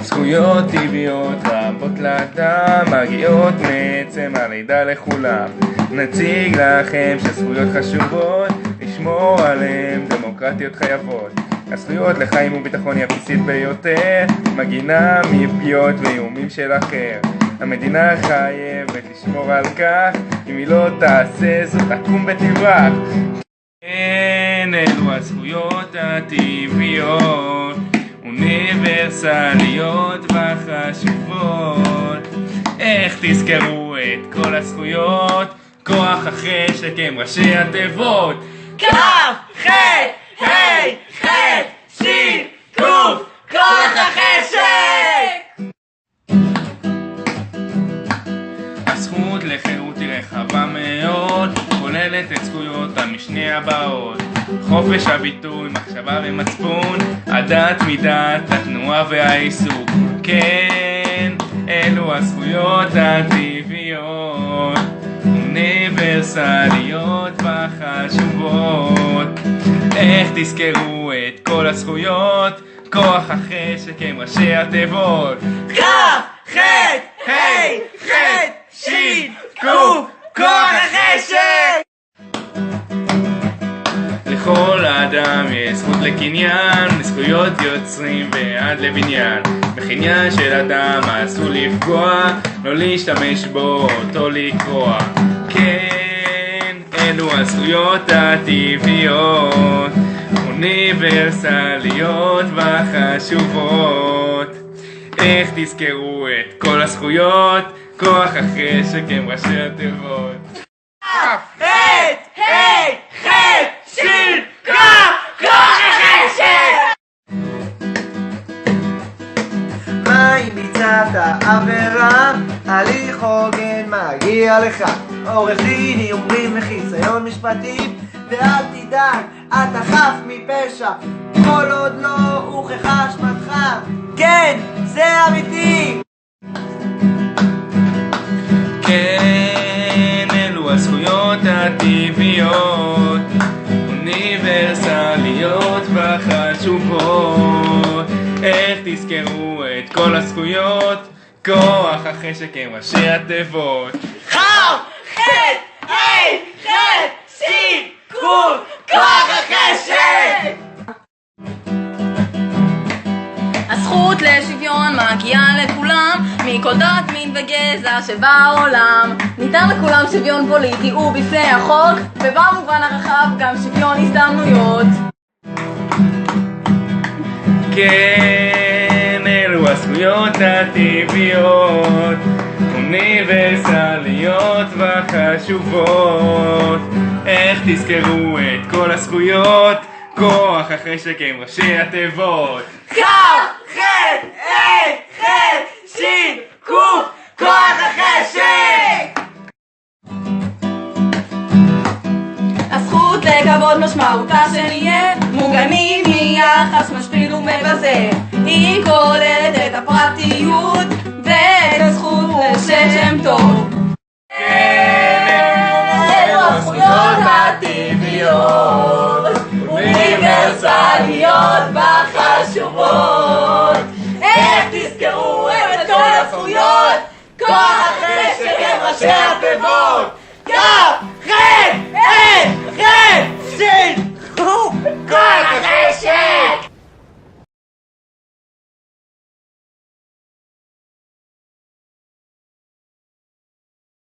זכויות טבעיות רבות לאדם מגיעות מעצם הלידה לכולם. נציג לכם שזכויות חשובות, לשמור עליהם דמוקרטיות חייבות. הזכויות לחיים וביטחון היא הבסיסית ביותר, מגינה מפגיעות ואיומים של אחר. המדינה חייבת לשמור על כך, אם היא לא תעשה זאת תקום ותברח. כן, אלו הזכויות הטבעיות, אוניברסליות וחשובות. איך תזכרו את כל הזכויות? כוח החשק הם ראשי התיבות כף, חט, ה', חט, שין, קוף, כוח החשק! הזכות לחירות היא רחבה מאוד, כוללת את זכויות המשנה הבאות: חופש הביטוי, מחשבה ומצפון, הדת מדת, התנועה והעיסוק. כן, אלו הזכויות הטבעיות, אוניברסליות וחשובות. איך תזכרו את כל הזכויות? כוח החשק הם ראשי התיבות כף, חט, ה', חט, שין, קוף, כוח החשק! לכל האדם יש זכות לקניין, לזכויות יוצרים ועד לבניין. בקניין של אדם אסור לפגוע, לא להשתמש בו, אותו לקרוע. כן, אלו הזכויות הטבעיות, אוניברסליות וחשובות. איך תזכרו את כל הזכויות? כוח החשק הם ראשי התיבות כף, חט, ה', חט, שין, קוף, כוח החשק! מה אם ביצעת עבירה? הליך הוגן מגיע לך, עורך דין אומרים וחיסיון משפטי, ואל תדאג, אתה חף מפשע כל עוד לא הוכחה אשמתך. כן, זה אמיתי! כן, אלו הזכויות הטבעיות, אוניברסליות וחשובות. איך תזכרו את כל הזכויות? כוח החשק הם ראשי התיבות כף, חט, ה', חט, שין, קוף, כוח החשק! הזכות לשוויון מגיעה לכולם, מכל דת, מין וגזע שבעולם. ניתן לכולם שוויון פוליטי ובפני החוק, ובמובן הרחב גם שוויון הזדמנויות. כן, אלו הזכויות הטבעיות, אוניברסליות וחשובות. איך תזכרו את כל הזכויות? כוח החשק הם ראשי התיבות כף, חט, ה', חט, שין, קוף, כוח החשק! הזכות לכבוד משמעותה שנהיה מוגנים מיחס משפיל ומבזה. היא כוללת את הפרטיות ואת הזכות לשם טוב. אלו הזכויות הטבעיות, אוניברסליות וחשובות. איך תזכרו את כל הזכויות? כוח החשק הם ראשי התיבות